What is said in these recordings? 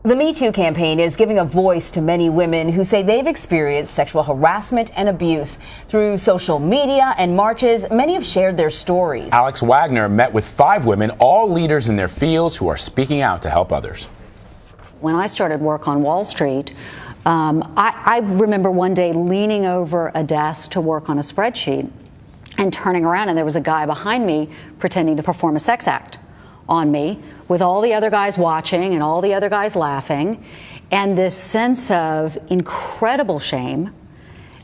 The Me Too campaign is giving a voice to many women who say they've experienced sexual harassment and abuse. Through social media and marches, many have shared their stories. Alex Wagner met with 5 women, all leaders in their fields, who are speaking out to help others. When I started work on Wall Street, I remember one day leaning over a desk to work on a spreadsheet and turning around, and there was a guy behind me pretending to perform a sex act on me, with all the other guys watching and all the other guys laughing, and this sense of incredible shame.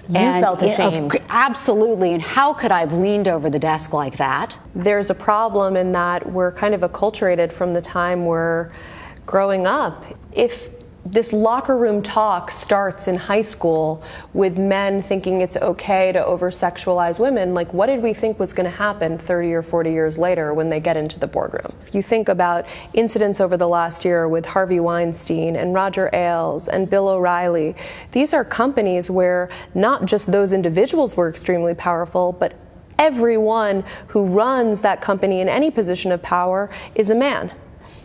You felt ashamed. Absolutely. And how could I have leaned over the desk like that? There's a problem in that we're kind of acculturated from the time we're growing up. If this locker room talk starts in high school with men thinking it's okay to over-sexualize women, like, what did we think was going to happen 30 or 40 years later when they get into the boardroom? If you think about incidents over the last year with Harvey Weinstein and Roger Ailes and Bill O'Reilly, these are companies where not just those individuals were extremely powerful, but everyone who runs that company in any position of power is a man.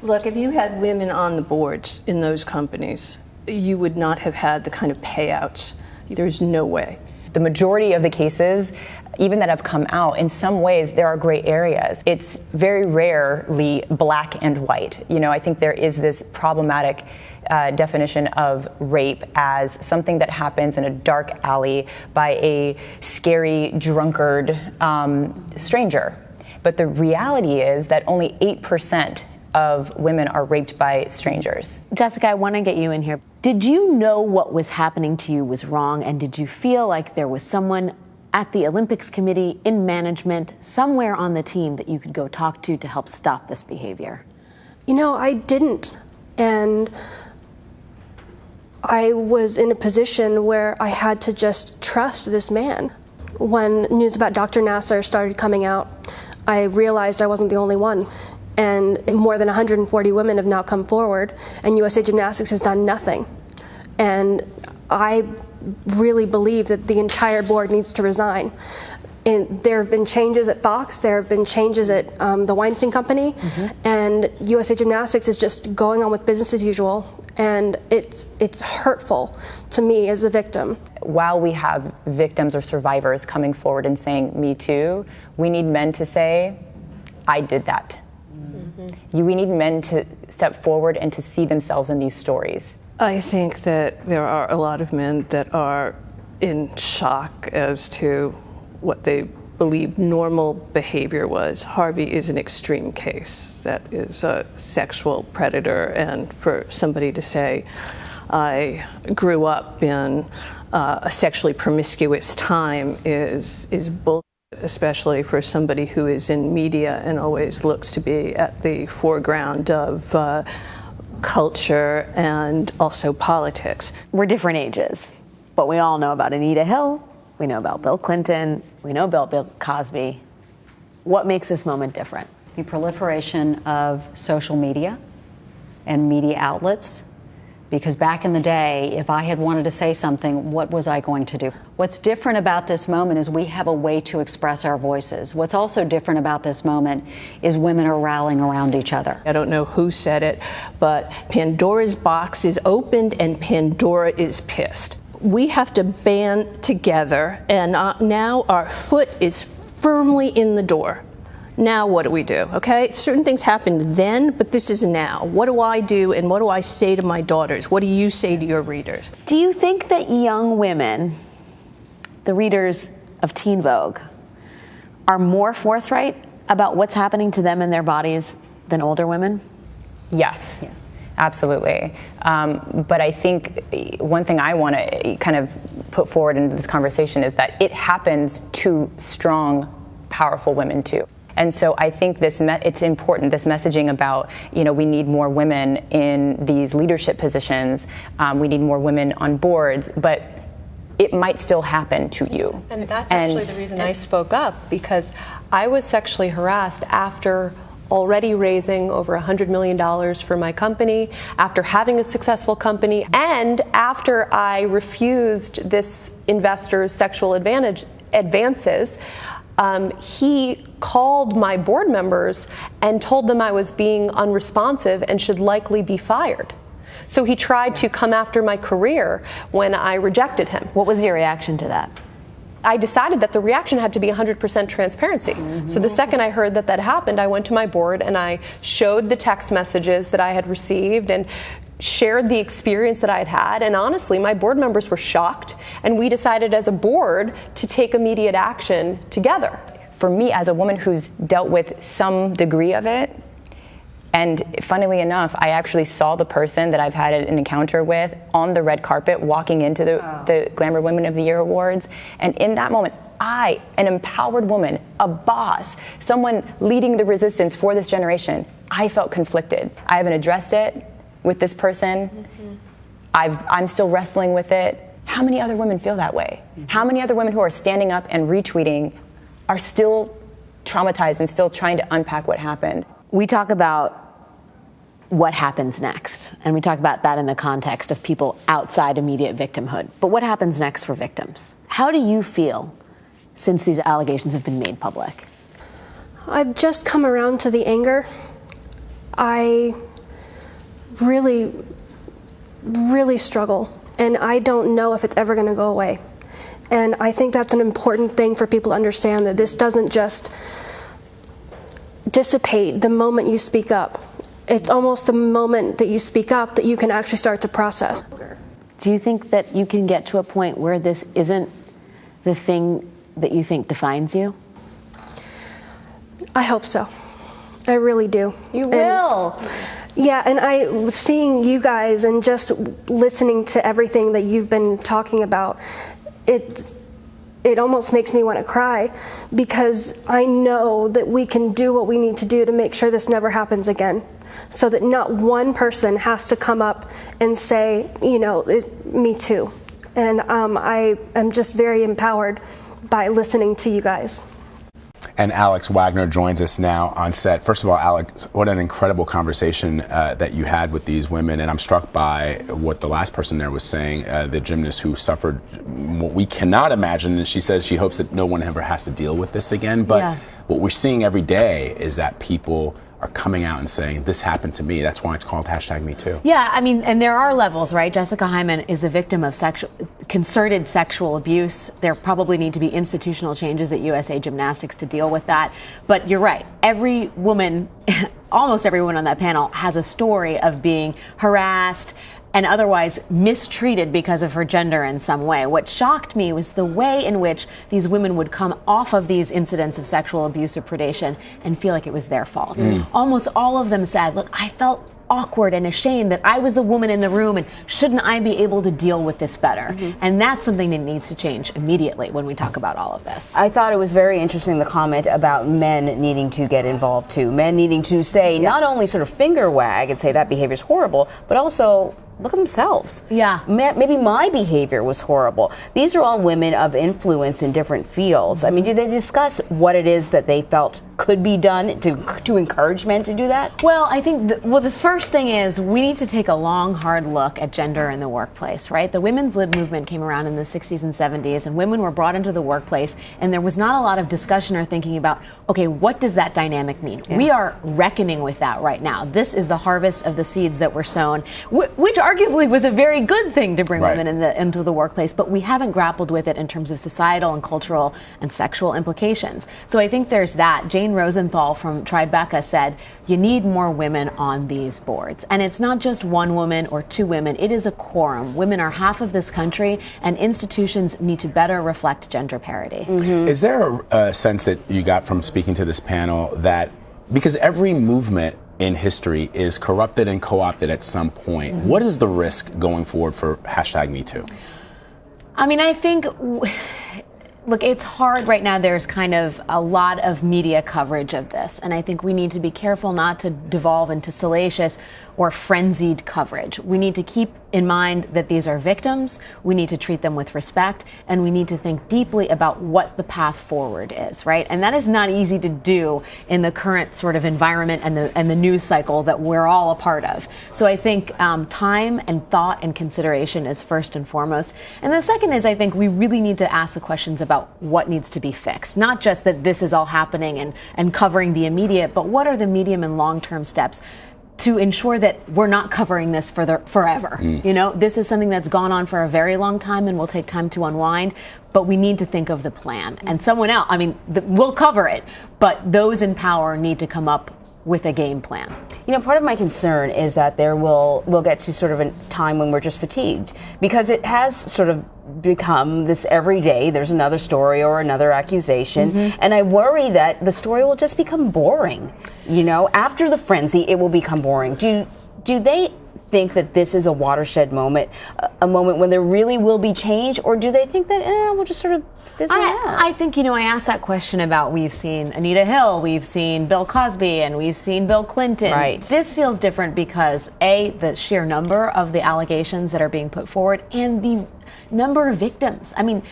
Look, if you had women on the boards in those companies, you would not have had the kind of payouts. There's no way. The majority of the cases, even that have come out, in some ways there are gray areas. It's very rarely black and white. You know, I think there is this problematic definition of rape as something that happens in a dark alley by a scary drunkard stranger. But the reality is that only 8% of women are raped by strangers. Jessica, I want to get you in here. Did you know what was happening to you was wrong, and did you feel like there was someone at the Olympics committee, in management, somewhere on the team that you could go talk to help stop this behavior? You know, I didn't. And I was in a position where I had to just trust this man. When news about Dr. Nasser started coming out, I realized I wasn't the only one. And more than 140 women have now come forward, and USA Gymnastics has done nothing. And I really believe that the entire board needs to resign. And there have been changes at Fox, there have been changes at the Weinstein Company, and USA Gymnastics is just going on with business as usual, and it's hurtful to me as a victim. While we have victims or survivors coming forward and saying, "Me too," we need men to say, "I did that." We need men to step forward and to see themselves in these stories. I think that there are a lot of men that are in shock as to what they believe normal behavior was. Harvey is an extreme case. That is a sexual predator, and for somebody to say, I grew up in a sexually promiscuous time is bullshit. Especially for somebody who is in media and always looks to be at the foreground of culture and also politics. We're different ages, but we all know about Anita Hill, we know about Bill Clinton, we know about Bill Cosby. What makes this moment different? The proliferation of social media and media outlets. Because back in the day, if I had wanted to say something, what was I going to do? What's different about this moment is we have a way to express our voices. What's also different about this moment is women are rallying around each other. I don't know who said it, but Pandora's box is opened and Pandora is pissed. We have to band together, and now our foot is firmly in the door. Now what do we do, okay? Certain things happened then, but this is now. What do I do, and what do I say to my daughters? What do you say to your readers? Do you think that young women, the readers of Teen Vogue, are more forthright about what's happening to them in their bodies than older women? Yes. Absolutely. But I think one thing I want to kind of put forward into this conversation is that it happens to strong, powerful women too. And so I think it's important, this messaging about, we need more women in these leadership positions, we need more women on boards, but it might still happen to you. And that's actually the reason I spoke up, because I was sexually harassed after already raising over $100 million for my company, after having a successful company, and after I refused this investor's sexual advances. He called my board members and told them I was being unresponsive and should likely be fired. So he tried to come after my career when I rejected him. What was your reaction to that? I decided that the reaction had to be 100% transparency. So the second I heard that happened, I went to my board and I showed the text messages that I had received and shared the experience that I had had. And honestly, my board members were shocked, and we decided as a board to take immediate action together. For me, as a woman who's dealt with some degree of it, and funnily enough, I actually saw the person that I've had an encounter with on the red carpet walking into the Glamour Women of the Year Awards. And in that moment, I, an empowered woman, a boss, someone leading the resistance for this generation, I felt conflicted. I haven't addressed it with this person. I'm still wrestling with it. How many other women feel that way? How many other women who are standing up and retweeting are still traumatized and still trying to unpack what happened? We talk about what happens next, and we talk about that in the context of people outside immediate victimhood. But what happens next for victims? How do you feel since these allegations have been made public? I've just come around to the anger. I really, really struggle, and I don't know if it's ever going to go away. And I think that's an important thing for people to understand, that this doesn't just dissipate the moment you speak up. It's almost the moment that you speak up that you can actually start to process. Do you think that you can get to a point where this isn't the thing that you think defines you? I hope so. I really do. You will. Yeah, and I was seeing you guys and just listening to everything that you've been talking about, it almost makes me want to cry, because I know that we can do what we need to do to make sure this never happens again, so that not one person has to come up and say, you know, me too. And I am just very empowered by listening to you guys. And Alex Wagner joins us now on set. First of all, Alex, what an incredible conversation that you had with these women. And I'm struck by what the last person there was saying, the gymnast who suffered what we cannot imagine. And she says she hopes that no one ever has to deal with this again. But what we're seeing every day is that people are coming out and saying, this happened to me. That's why it's called #MeToo. Yeah, I mean, and there are levels, right? Jessica Hyman is a victim of concerted sexual abuse. There probably need to be institutional changes at USA Gymnastics to deal with that. But you're right. Every woman, almost every woman on that panel, has a story of being harassed and otherwise mistreated because of her gender in some way. What shocked me was the way in which these women would come off of these incidents of sexual abuse or predation and feel like it was their fault. Almost all of them said, look, I felt awkward and ashamed that I was the woman in the room, and shouldn't I be able to deal with this better? And that's something that needs to change immediately when we talk about all of this. I thought it was very interesting, the comment about men needing to get involved too. Men needing to say, not only sort of finger wag and say that behavior is horrible, but also look at themselves. Yeah. Maybe my behavior was horrible. These are all women of influence in different fields. I mean, did they discuss what it is that they felt could be done to encourage men to do that? Well, I think, the first thing is we need to take a long, hard look at gender in the workplace, right? The women's lib movement came around in the 60s and 70s, and women were brought into the workplace, and there was not a lot of discussion or thinking about, okay, what does that dynamic mean? We are reckoning with that right now. This is the harvest of the seeds that were sown, which arguably was a very good thing to bring women into the workplace, but we haven't grappled with it in terms of societal and cultural and sexual implications. So I think there's that. Jane Rosenthal from Tribeca said, you need more women on these boards. And it's not just one woman or two women, it is a quorum. Women are half of this country, and institutions need to better reflect gender parity. Is there a sense that you got from speaking to this panel that, because every movement in history is corrupted and co-opted at some point, what is the risk going forward for #MeToo? I mean, I think, look, it's hard right now. There's kind of a lot of media coverage of this, and I think we need to be careful not to devolve into salacious or frenzied coverage. We need to keep in mind that these are victims, we need to treat them with respect, and we need to think deeply about what the path forward is, right? And that is not easy to do in the current sort of environment and the news cycle that we're all a part of. So I think time and thought and consideration is first and foremost. And the second is, I think we really need to ask the questions about what needs to be fixed. Not just that this is all happening and covering the immediate, but what are the medium and long-term steps? to ensure that we're not covering this forever. You know, this is something that's gone on for a very long time and will take time to unwind, but we need to think of the plan. And someone else, I mean, we'll cover it, but those in power need to come up with a game plan. You know, part of my concern is that we'll get to sort of a time when we're just fatigued, because it has sort of become this every day there's another story or another accusation, and I worry that the story will just become boring. You know, after the frenzy, it will become boring. Do they think that this is a watershed moment, a moment when there really will be change, or do they think that we'll just sort of fizzle out? I think, you know, I asked that question about, we've seen Anita Hill, we've seen Bill Cosby, and we've seen Bill Clinton. Right. This feels different because, A, the sheer number of the allegations that are being put forward and the number of victims. I mean,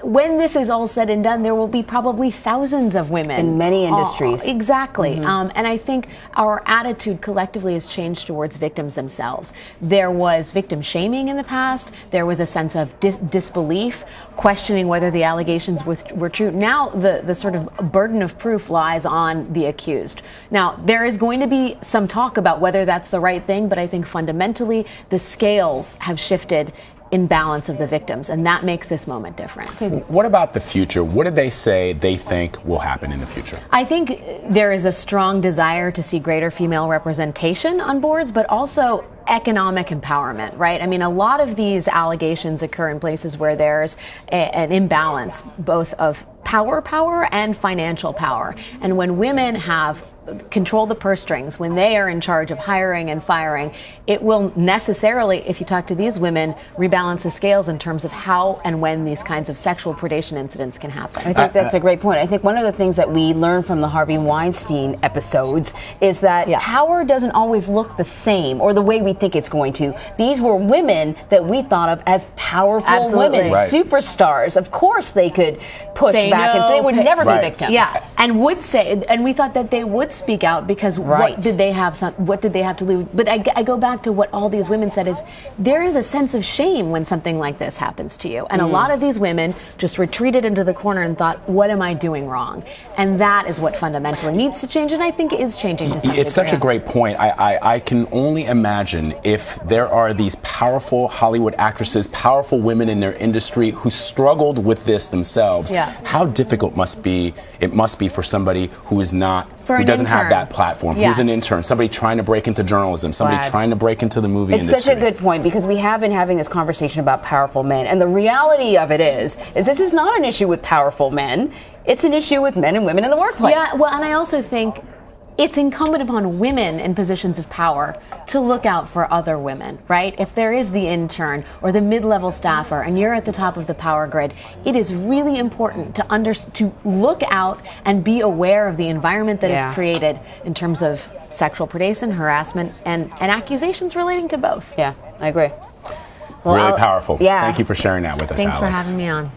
when this is all said and done, there will be probably thousands of women. In many industries. Exactly. And I think our attitude collectively has changed towards victims themselves. There was victim shaming in the past. There was a sense of disbelief, questioning whether the allegations were true. Now the sort of burden of proof lies on the accused. Now, there is going to be some talk about whether that's the right thing, but I think fundamentally the scales have shifted in balance of the victims, and that makes this moment different. What about the future? What did they say they think will happen in the future? I think there is a strong desire to see greater female representation on boards, but also economic empowerment, right? I mean, a lot of these allegations occur in places where there's an imbalance, both of power and financial power. And when women have control the purse strings, when they are in charge of hiring and firing, it will necessarily, if you talk to these women, rebalance the scales in terms of how and when these kinds of sexual predation incidents can happen. I think that's a great point. I think one of the things that we learned from the Harvey Weinstein episodes is that power doesn't always look the same or the way we think it's going to. These were women that we thought of as powerful women, superstars. Of course they could push back and say they would never be victims. Yeah, and would say, and we thought that they would speak out because what did they have to lose? But I go back to what all these women said is there is a sense of shame when something like this happens to you. And a lot of these women just retreated into the corner and thought, what am I doing wrong? And that is what fundamentally needs to change, and I think it is changing to some degree. It's such a great point. I can only imagine if there are these powerful Hollywood actresses, powerful women in their industry who struggled with this themselves, how difficult it must be for somebody who is not, who doesn't have that platform, who's an intern, somebody trying to break into journalism, somebody trying to break into the movie industry. It's such a good point, because we have been having this conversation about powerful men, and the reality of it is this is not an issue with powerful men, it's an issue with men and women in the workplace. Yeah, well, and I also think it's incumbent upon women in positions of power to look out for other women, right? If there is the intern or the mid-level staffer and you're at the top of the power grid, it is really important to look out and be aware of the environment that is created in terms of sexual predation, harassment, and accusations relating to both. Yeah, I agree. Well, really powerful. Yeah. Thank you for sharing that with us, Thanks Alex. for having me on.